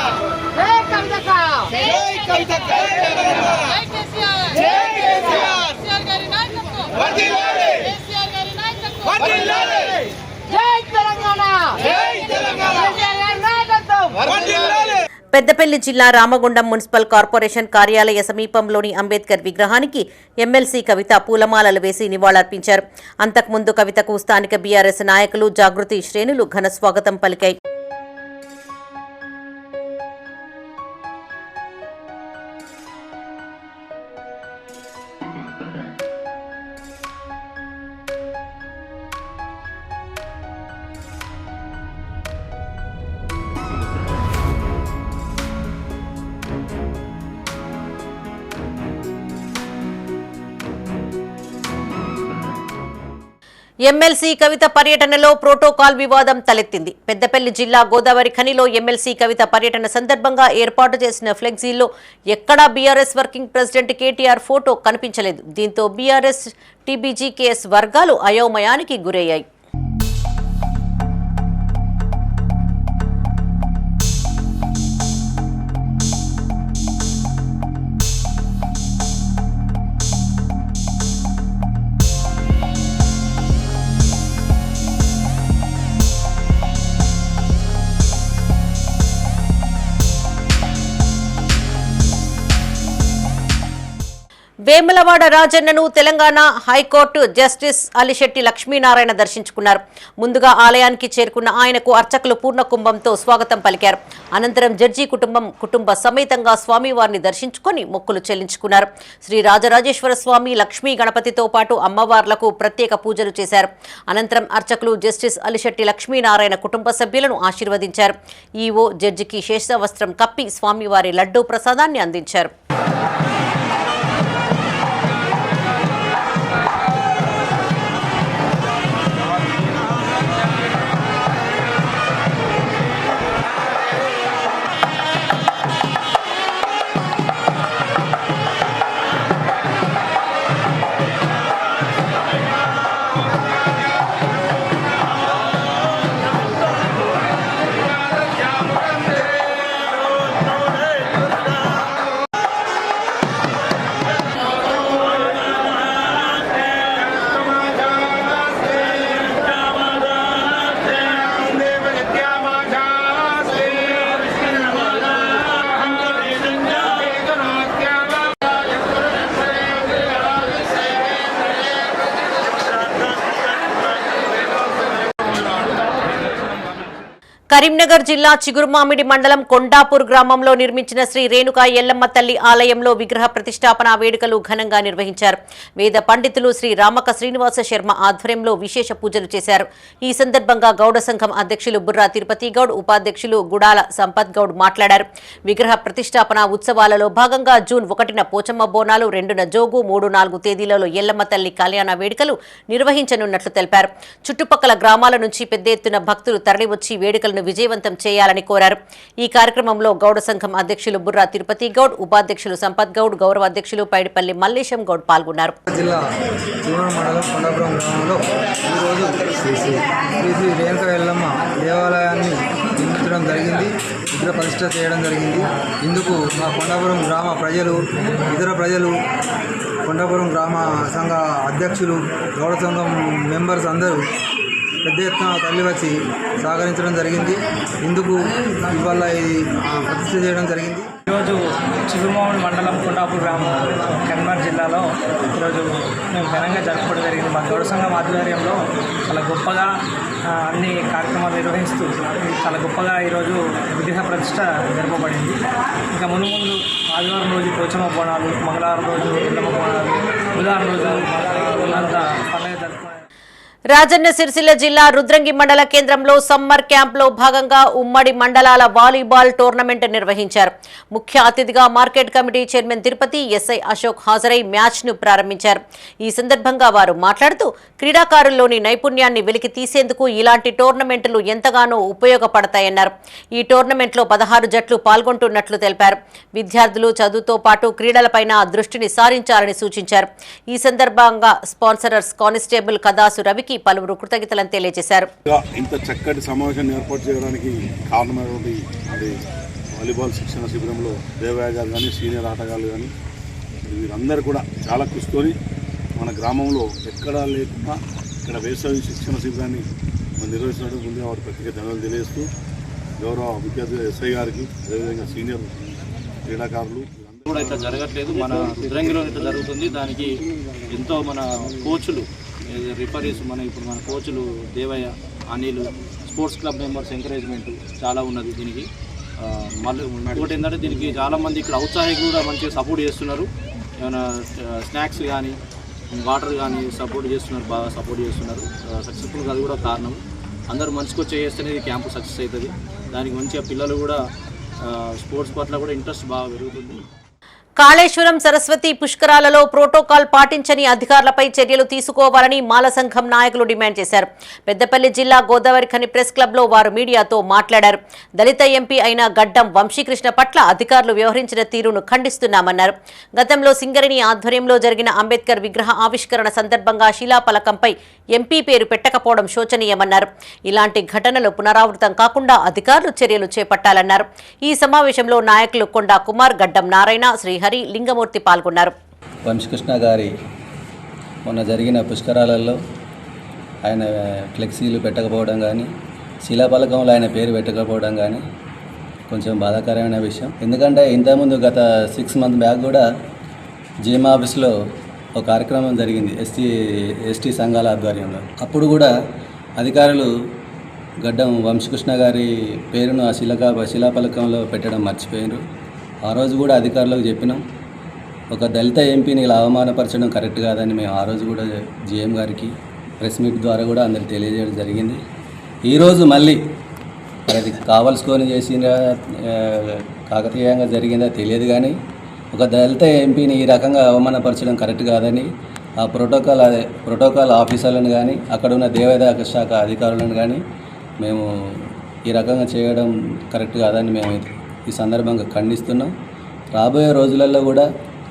జై కవితక్క, జై కవితక్క, జై కేసీఆర్, జై కేసీఆర్, కేసీఆర్ గారి నాయకత్వం వర్ధిల్లాలి, కేసీఆర్ గారి నాయకత్వం వర్ధిల్లాలి, జై తెలంగాణ, జై తెలంగాణ, కేసీఆర్ గారి నాయకత్వం వర్ధిల్లాలి. పెద్దపల్లి జిల్లా రామగుండం మున్సిపల్ కార్పొరేషన్ కార్యాలయ సమీపంలోని అంబేద్కర్ విగ్రహానికి ఎమ్మెల్సీ కవిత పూలమాలలు వేసి నివాళులర్పించారు. అంతకుముందు కవితకు స్థానిక బీఆర్ఎస్ నాయకులు, జాగృతి శ్రేణులు ఘన స్వాగతం పలికాయి. ఎమ్మెల్సీ కవిత పర్యటనలో ప్రోటోకాల్ వివాదం తలెత్తింది. పెద్దపల్లి జిల్లా గోదావరి ఖనిలో ఎమ్మెల్సీ కవిత పర్యటన సందర్భంగా ఏర్పాటు చేసిన ఫ్లెక్సీల్లో ఎక్కడా BRS working president KTR photo కనిపించలేదు. దీంతో బీఆర్ఎస్, టీబీజీకేఎస్ వర్గాలు అయోమయానికి గురయ్యాయి. వేములవాడ రాజన్నను తెలంగాణ హైకోర్టు జస్టిస్ అలిశెట్టి లక్ష్మీనారాయణ దర్శించుకున్నారు. ముందుగా ఆలయానికి చేరుకున్న ఆయనకు అర్చకులు పూర్ణకుంభంతో స్వాగతం పలికారు. అనంతరం జడ్జి కుటుంబ సమేతంగా స్వామివారిని దర్శించుకుని మొక్కులు చెల్లించుకున్నారు. శ్రీ రాజరాజేశ్వర స్వామి, లక్ష్మీ గణపతితో పాటు అమ్మవార్లకు ప్రత్యేక పూజలు చేశారు. అనంతరం అర్చకులు జస్టిస్ అలిశెట్టి లక్ష్మీనారాయణ కుటుంబ సభ్యులను ఆశీర్వదించారు. ఈవో జడ్జికి శేషవస్త్రం కప్పి స్వామివారి లడ్డూ ప్రసాదాన్ని అందించారు. కరీంనగర్ జిల్లా చిగురుమామిడి మండలం కొండాపూర్ గ్రామంలో నిర్మించిన శ్రీ రేణుకా ఎల్లమ్మ తల్లి ఆలయంలో విగ్రహ ప్రతిష్టాపన వేడుకలు ఘనంగా నిర్వహించారు. వేద పండితులు శ్రీ రామక శ్రీనివాస శర్మ ఆధ్వర్యంలో విశేష పూజలు చేశారు. ఈ సందర్భంగా గౌడ సంఘం అధ్యక్షులు బుర్రా తిరుపతి గౌడ్, ఉపాధ్యక్షులు గుడాల సంపత్ గౌడ్ మాట్లాడారు. విగ్రహ ప్రతిష్టాపన ఉత్సవాలలో భాగంగా జూన్ 1న పోచమ్మ బోనాలు, 2న జోగు, 3, 4 తేదీలలో ఎల్లమ్మ తల్లి కళ్యాణ వేడుకలు నిర్వహించనున్నట్లు తెలిపారు. చుట్టుపక్కల గ్రామాల నుంచి పెద్ద ఎత్తున భక్తులు తరలివచ్చి వేడుకలు విజయవంతం చేయాలని కోరారు. ఈ కార్యక్రమంలో గౌడ సంఘం అధ్యక్షులు బుర్రా తిరుపతి గౌడ్, ఉపాధ్యక్షులు సంపత్ గౌడ్, గౌరవ అధ్యక్షులు పైడిపల్లి మల్లేశం గౌడ్ పాల్గొన్నారు. జిల్లా చిగురు మండలం కొండాపురం గ్రామంలో ఈరోజు శ్రీ శ్రీ రేణుకా ఎల్లమ్మ దేవాలయాన్ని నిర్మించడం జరిగింది. విగ్రహ ప్రతిష్ఠ చేయడం జరిగింది. ఇందుకు మా కొండాపురం గ్రామ ప్రజలు, ఇతర ప్రజలు, కొండాపురం గ్రామ సంఘ అధ్యక్షులు, గౌడ సంఘం మెంబర్స్ అందరూ పెద్ద ఎత్తున తరలి వచ్చి సహకరించడం జరిగింది. ఇందుకు ఇవాళ ఇది ప్రతిష్ఠ చేయడం జరిగింది. ఈరోజు చిగురుమామిడి మండలం కొండాపూర్ గ్రామం కరీంనగర్ జిల్లాలో ఈరోజు మేము ఘనంగా జరుపుకోవడం జరిగింది. మా గౌడ సంఘం ఆధ్వర్యంలో చాలా గొప్పగా అన్ని కార్యక్రమాలు నిర్వహిస్తూ చాలా గొప్పగా ఈరోజు విగ్రహ ప్రతిష్ఠ జరపబడింది. ఇంకా ముందు ఆదివారం రోజు పోచమ్మ బోనాలు, మంగళవారం రోజు ఎల్లమ్మ బోనాలు, బుధవారం రోజు అంతా పండుగ జరుపుకునే. రాజన్న సిరిసిల్ల జిల్లా రుద్రంగి మండల కేంద్రంలో సమ్మర్ క్యాంప్లో భాగంగా ఉమ్మడి మండలాల వాలీబాల్ టోర్నమెంట్ నిర్వహించారు. ముఖ్య అతిథిగా market committee chairman Tirupati, SI Ashok హాజరై మ్యాచ్ను ప్రారంభించారు. ఈ సందర్భంగా వారు మాట్లాడుతూ క్రీడాకారుల్లోని నైపుణ్యాన్ని వెలికి తీసేందుకు ఇలాంటి టోర్నమెంట్లు ఎంతగానో ఉపయోగపడతాయన్నారు. ఈ టోర్నమెంట్లో 16 జట్లు పాల్గొంటున్నట్లు తెలిపారు. విద్యార్థులు చదువుతో పాటు క్రీడలపైన దృష్టిని సారించాలని సూచించారు. ఈ సందర్భంగా స్పాన్సరర్స్ కానిస్టేబుల్ కదాసు రవికి పలువురు కృతజ్ఞతలను తెలియజేశారు. ఇంత చక్కటి సమావేశాన్ని ఏర్పాటు చేయడానికి కారణమైనటువంటి అది వాలీబాల్ శిక్షణ శిబిరంలో దేవయ్య గారు కానీ, సీనియర్ ఆటగాళ్ళు కానీ, వీరందరూ కూడా చాలా కృషితోని మన గ్రామంలో ఎక్కడా లేకుండా ఇక్కడ వేసవి శిక్షణ శిబిరాన్ని నిర్వహించడం ముందే వారి ప్రత్యేక ధన్యవాదాలు తెలియజేస్తూ గౌరవ ముఖ్య అతిథి ఎస్ఐ గారికి, అదేవిధంగా సీనియర్ క్రీడాకారులు కూడా ఇట్లా జరగట్లేదు, మన రుద్రంగిలో ఇట్లా జరుగుతుంది. దానికి ఎంతో మన కోచ్లు, రిఫరీస్, ఇప్పుడు మన కోచ్లు Devayya, Anil, sports club members encouragement చాలా ఉన్నది దీనికి. మళ్ళీ ఇంకోటి ఏంటంటే దీనికి చాలామంది ఇక్కడ ఔత్సాహికులు కూడా మంచిగా సపోర్ట్ చేస్తున్నారు. ఏమైనా స్నాక్స్ కానీ, వాటర్ కానీ సపోర్ట్ చేస్తున్నారు, బాగా సపోర్ట్ చేస్తున్నారు. సక్సెస్ఫుల్గా అది కూడా కారణం. అందరూ మంచిగా వచ్చి చేస్తేనే ఈ క్యాంపు సక్సెస్ అవుతుంది. దానికి మంచిగా పిల్లలు కూడా స్పోర్ట్స్ పట్ల కూడా ఇంట్రెస్ట్ బాగా పెరుగుతుంది. కాళేశ్వరం సరస్వతి పుష్కరాలలో ప్రోటోకాల్ పాటించని అధికారులపై చర్యలు తీసుకోవాలని మాల సంఘం నాయకులు డిమాండ్ చేశారు. పెద్దపల్లి జిల్లా గోదావరి ఖని ప్రెస్ క్లబ్లో వారు మీడియాతో మాట్లాడారు. దళిత ఎంపీ అయిన గడ్డం వంశీకృష్ణ పట్ల అధికారులు వ్యవహరించిన తీరును ఖండిస్తున్నామన్నారు. గతంలో సింగరేణి ఆధ్వర్యంలో జరిగిన అంబేద్కర్ విగ్రహ ఆవిష్కరణ సందర్భంగా శిలాఫలకంపై ఎంపీ పేరు పెట్టకపోవడం శోచనీయమన్నారు. ఇలాంటి ఘటనలు పునరావృతం కాకుండా అధికారులు చర్యలు చేపట్టాలన్నారు. ఈ సమావేశంలో నాయకులు కొండా కుమార్, గడ్డం నారాయణ, శ్రీహరి, లింగమూర్తి పాల్గొన్నారు. వంశీకృష్ణ గారి మొన్న జరిగిన పుష్కరాలలో ఆయన ఫ్లెక్సీలు పెట్టకపోవడం కానీ, శిలాఫలకంలో ఆయన పేరు పెట్టకపోవడం కానీ కొంచెం బాధాకరమైన విషయం. ఎందుకంటే ఇంతకుముందు గత 6 months బ్యాక్ కూడా జిఎం ఆఫీస్లో ఒక కార్యక్రమం జరిగింది ఎస్టీ సంఘాల ఆధ్వర్యంలో. అప్పుడు కూడా అధికారులు గడ్డం వంశీకృష్ణ గారి పేరును ఆ శిలాఫలకంలో పెట్టడం మర్చిపోయారు. ఆ రోజు కూడా అధికారులకు చెప్పినాం, ఒక దళిత ఎంపీని ఇలా అవమానపరచడం కరెక్ట్ కాదని మేము ఆ రోజు కూడా జిఎం గారికి ప్రెస్ మీట్ ద్వారా కూడా అందరికి తెలియజేయడం జరిగింది. ఈరోజు మళ్ళీ అది కావలసుకొని చేసిన కాకతీయంగా జరిగిందా తెలియదు, కానీ ఒక దళిత ఎంపీని ఈ రకంగా అవమానపరచడం కరెక్ట్ కాదని ఆ ప్రోటోకాల్ ఆఫీసర్లను కానీ, అక్కడ ఉన్న దేవాదాయ శాఖ అధికారులను కానీ మేము ఈ రకంగా చేయడం కరెక్ట్ కాదని మేము ఈ సందర్భంగా ఖండిస్తున్నాం. రాబోయే రోజులలో కూడా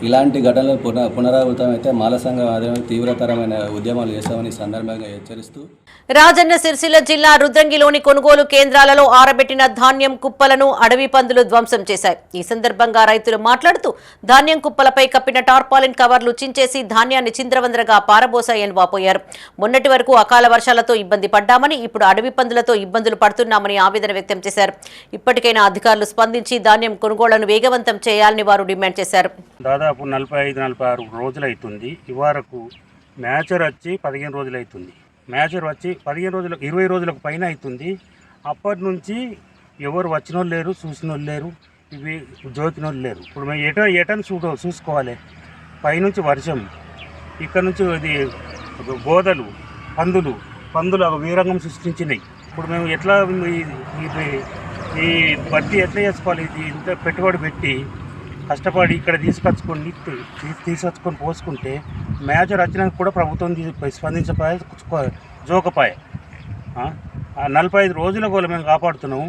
ఇలాంటి ఘటనలు పునరావృతమైతే మాల సంఘం ఆధ్వర్యంలో తీవ్రతరమైన ఉద్యమాలు చేస్తామని సందర్భంగా హెచ్చరిస్తూ రాజన్న సిరిసిల్ల జిల్లా రుద్రంగిలోని కొనుగోలు కేంద్రాలలో ఆరబెట్టిన ధాన్యం కుప్పలను అడవి పందులు ధ్వంసం చేశాయి. ఈ సందర్భంగా రైతులు మాట్లాడుతూ ధాన్యం కుప్పలపై కప్పిన టార్పాలిన్ కవర్లు చించేసి ధాన్యాన్ని చింద్రవందరగా పారబోసాయని వాపోయారు. మొన్నటి వరకు అకాల వర్షాలతో ఇబ్బంది పడ్డామని, ఇప్పుడు అడవి పందులతో ఇబ్బందులు పడుతున్నామని ఆవేదన వ్యక్తం చేశారు. ఇప్పటికైనా అధికారులు స్పందించి ధాన్యం కొనుగోళ్లను వేగవంతం చేయాలని వారు డిమాండ్ చేశారు. దాదాపు 45-46 రోజులు అవుతుంది. ఇవరకు మ్యాచర్ వచ్చి 15 రోజులు అవుతుంది. మ్యాచర్ వచ్చి 15 రోజులకు 20 రోజులకు పైన అవుతుంది. అప్పటి నుంచి ఎవరు వచ్చిన వాళ్ళు లేరు, చూసిన వాళ్ళు లేరు, ఇవి జోకిన వాళ్ళు లేరు. ఇప్పుడు మేము ఎటని చూసుకోవాలి. పైనుంచి వర్షం, ఇక్కడ నుంచి ఇది గోదలు, పందులు వీరంగం సృష్టించినాయి. ఇప్పుడు మేము ఎట్లా ఈ బట్టి ఎట్లా చేసుకోవాలి? ఇది ఇంత పెట్టుబడి పెట్టి కష్టపడి ఇక్కడ తీసుకొచ్చుకొని పోసుకుంటే మేజర్ వచ్చినాక కూడా ప్రభుత్వం స్పందించపాయ, జోకపాయ. 45 రోజుల కూడా మేము కాపాడుతున్నాము.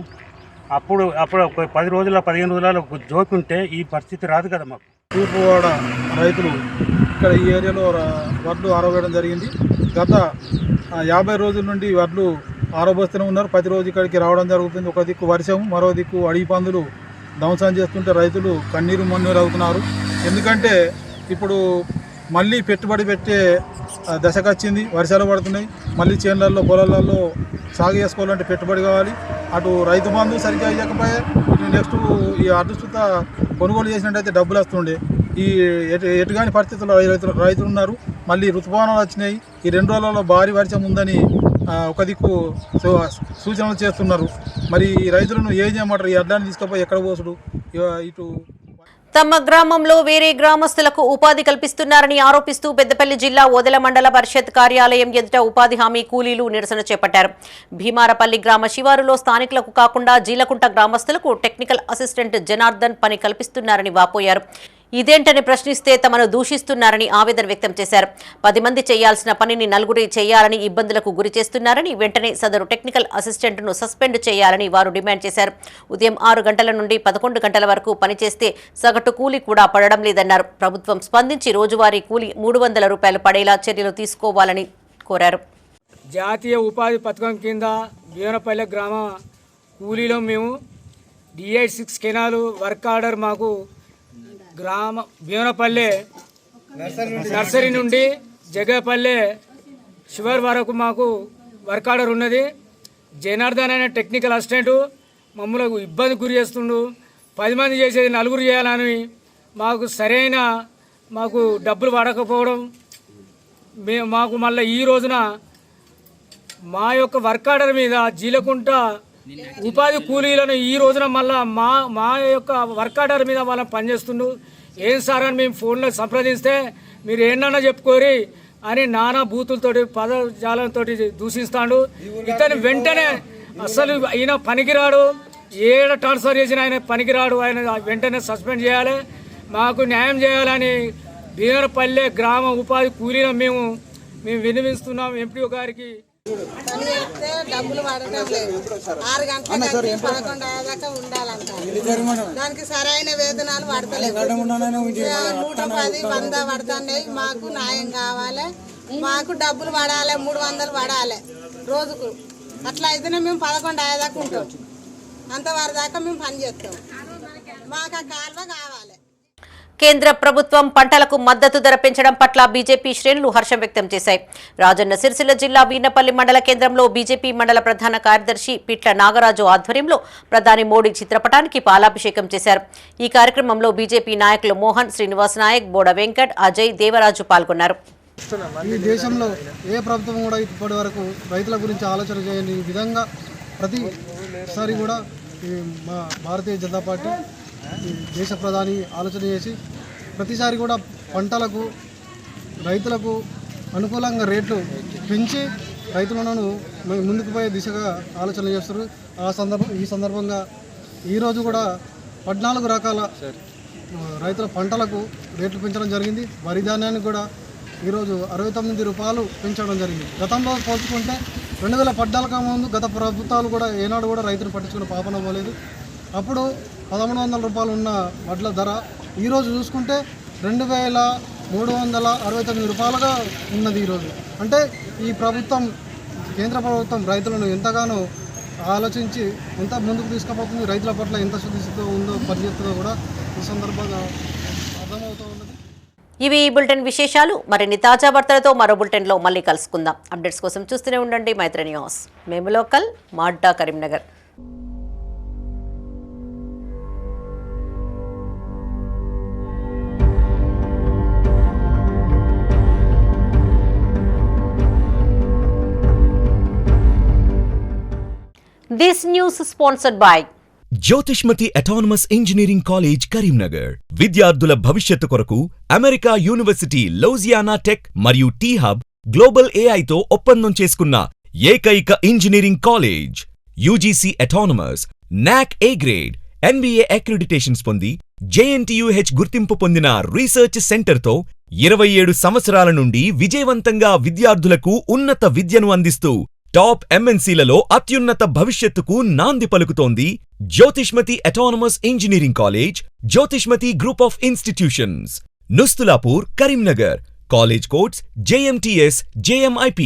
అప్పుడు 10 రోజుల 15 రోజుల జోకి ఉంటే ఈ పరిస్థితి రాదు కదా మాకు. తూర్పువాడ రైతులు ఇక్కడ ఈ ఏరియాలో వడ్లు ఆరవేయడం జరిగింది. గత 50 రోజుల నుండి వడ్లు ఆరబోస్తూనే ఉన్నారు. ప్రతిరోజు ఇక్కడికి రావడం జరుగుతుంది. ఒక దిక్కు వర్షం, మరో దిక్కు అడవి పందులు ధ్వంసం చేస్తుంటే రైతులు కన్నీరు మన్నీరు అవుతున్నారు. ఎందుకంటే ఇప్పుడు మళ్ళీ పెట్టుబడి పెట్టే దశకు వచ్చింది. వర్షాలు పడుతున్నాయి, మళ్ళీ చేనులలో పొలాలలో సాగు చేసుకోవాలంటే పెట్టుబడి కావాలి. అటు రైతు బంధు సరిగ్గా అయ్యకపోయే, ఇటు నెక్స్ట్ ఈ అదృష్టత కొనుగోలు చేసినట్టయితే డబ్బులు వస్తుండే. ఈ ఎటుగాని పరిస్థితుల్లో రైతులు ఉన్నారు. మళ్ళీ ఋతుపవనాలు వచ్చినాయి. ఈ 2 రోజులలో భారీ వర్షం ఉందని ఒక దిక్కు సూచనలు చేస్తున్నారు. మరి ఈ రైతులను ఏం చేయమంటారు? ఈ అడ్డాన్ని తీసుకుపోయి ఎక్కడ పోసుడు? ఇటు తమ గ్రామంలో వేరే గ్రామస్తులకు ఉపాధి కల్పిస్తున్నారని ఆరోపిస్తూ పెద్దపల్లి జిల్లా ఓదెల మండల పరిషత్ కార్యాలయం ఎదుట ఉపాధి హామీ కూలీలు నిరసన చేపట్టారు. భీమారపల్లి గ్రామ శివారులో స్థానికులకు కాకుండా జీలకుంట గ్రామస్తులకు టెక్నికల్ అసిస్టెంట్ జనార్దన్ పని కల్పిస్తున్నారని వాపోయారు. ఇదేంటని ప్రశ్నిస్తే తమను దూషిస్తున్నారని ఆవేదన వ్యక్తం చేశారు. 10 మంది చేయాల్సిన పనిని 4 చేయాలని ఇబ్బందులకు గురి చేస్తున్నారని, వెంటనే సదరు టెక్నికల్ అసిస్టెంట్ను సస్పెండ్ చేయాలని వారు డిమాండ్ చేశారు. ఉదయం 6 గంటల నుండి 11 గంటల వరకు పనిచేస్తే సగటు కూలీ కూడా పడడం లేదన్నారు. ప్రభుత్వం స్పందించి రోజువారీ కూలీ 300 రూపాయలు పడేలా చర్యలు తీసుకోవాలని కోరారు. జాతీయ ఉపాధి పథకం కింద భీమనపల్లె గ్రామ కూలీలో మేము DI6 కెనాలు వర్క్ ఆర్డర్ మాకు గ్రామ భీమనపల్లె నర్సరీ నుండి జగపల్లె శివర్ వరకు మాకు వర్క్ ఆర్డర్ ఉన్నది. జనార్దన్ అనే టెక్నికల్ అసిస్టెంట్ మమ్మల్ని ఇబ్బంది గురి చేస్తుండు. 10 మంది చేసేది 4 చేయాలని మాకు సరైన డబ్బులు పడకపోవడం, మాకు మళ్ళీ ఈ రోజున మా యొక్క వర్క్ ఆర్డర్ మీద జీలకుంట ఉపాధి కూలీలను ఈ రోజున మళ్ళా మా యొక్క వర్క్ ఆర్డర్ మీద వాళ్ళని పనిచేస్తుండు. ఏం సార్ అని మేము ఫోన్లో సంప్రదిస్తే మీరు ఏంటన్నా చెప్పుకోరి అని నానా బూతులతోటి పదజాలంతో దూషిస్తాడు. ఇతను వెంటనే అసలు ఈయన పనికిరాడు, ఏడ ట్రాన్స్ఫర్ చేసిన ఆయన పనికిరాడు, ఆయన వెంటనే సస్పెండ్ చేయాలి, మాకు న్యాయం చేయాలని భీమనపల్లె గ్రామ ఉపాధి కూలీలను మేము విన్నవిస్తున్నాం ఎంపీఓ గారికి. పని చేస్తే డబ్బులు పడటం లేదు. 6 గంటల 11 దాకా ఉండాలంట. దానికి సరైన వేతనాలు పడతలేదు. 110, 100 పడుతున్నాయి. మాకు న్యాయం కావాలి, మాకు డబ్బులు పడాలి, 300 పడాలి రోజుకు. అట్లా అయితేనే మేము 11 దాకా ఉంటాం. అంతవరకు దాకా మేము పని చేస్తాం. మాకు ఆ కాలువ కావాలి. కేంద్ర ప్రభుత్వం పంటలకు మద్దతు ధర పెంచడం పట్ల బీజేపీ శ్రేణులు హర్షం వ్యక్తం చేశాయి. రాజన్న సిరిసిల్ల జిల్లా వీనపల్లి మండల కేంద్రంలో బీజేపీ మండల ప్రధాన కార్యదర్శి పిట్ల నాగరాజు ఆధ్వర్యంలో ప్రధాని మోడీ చిత్రపటానికి పాలాభిషేకం చేశారు. ఈ కార్యక్రమంలో బీజేపీ నాయకులు మోహన్, శ్రీనివాస్ నాయక్, బోడ వెంకట్, అజయ్, దేవరాజు పాల్గొన్నారు. ఈ దేశంలో ఏ ప్రభుత్వం కూడా ఇప్పటి వరకు రైతుల గురించి ఆలోచన చేయని విధంగా ప్రతిసారి కూడా మా భారతీయ జనతా పార్టీ దేశ ప్రధాని ఆలోచన చేసి ప్రతిసారి కూడా పంటలకు రైతులకు అనుకూలంగా రేట్లు పెంచి రైతులను ముందుకు పోయే దిశగా ఆలోచన చేస్తారు. ఈ సందర్భంగా ఈరోజు కూడా 14 రకాల రైతుల పంటలకు రేట్లు పెంచడం జరిగింది. వరి ధాన్యానికి కూడా ఈరోజు 69 రూపాయలు పెంచడం జరిగింది. గతంలో పోల్చుకుంటే 2014 ముందు గత ప్రభుత్వాలు కూడా ఏనాడు కూడా రైతులు పట్టించుకునే పాపన పోలేదు. అప్పుడు 1300 రూపాయలు ఉన్న వడ్ల ధర ఈరోజు చూసుకుంటే 2369 రూపాయలుగా ఉన్నది ఈరోజు. అంటే ఈ ప్రభుత్వం, కేంద్ర ప్రభుత్వం రైతులను ఎంతగానో ఆలోచించి ఎంత ముందుకు తీసుకుపోతుంది, రైతుల పట్ల ఎంత శుద్ధితో ఉందో పనిచేస్తుందో కూడా ఈ సందర్భంగా అర్థమవుతూ ఉన్నది. ఇవి ఈ బులెటిన్ విశేషాలు. మరిన్ని తాజా వార్తలతో మరో బులెటిన్లో మళ్ళీ కలుసుకుందాం. అప్డేట్స్ కోసం చూస్తూనే ఉండండి మైత్రి న్యూస్. మేము లోకల్, మాడ్డా, Karimnagar. This news is sponsored by Jyothishmathi autonomous engineering college Karimnagar. విద్యార్థుల భవిష్యత్తు కొరకు అమెరికా యూనివర్సిటీ లౌజియానా టెక్ మరియు టీ హబ్ గ్లోబల్ ఏఐతో ఒప్పందం చేసుకున్న ఏకైక ఇంజనీరింగ్ కాలేజ్. యూజీసీ అటానమస్, నాక్ ఏ గ్రేడ్, NBA అక్రిడిటేషన్స్ పొంది JNTUH గుర్తింపు పొందిన రీసెర్చ్ సెంటర్తో 27 సంవత్సరాల నుండి విజయవంతంగా విద్యార్థులకు ఉన్నత విద్యను అందిస్తూ టాప్ MNCలలో అత్యున్నత భవిష్యత్తుకు నాంది పలుకుతోంది Jyothishmathi autonomous engineering college, Jyothishmathi group of institutions, Nustulapur, Karimnagar. College codes JMTS, JMIP.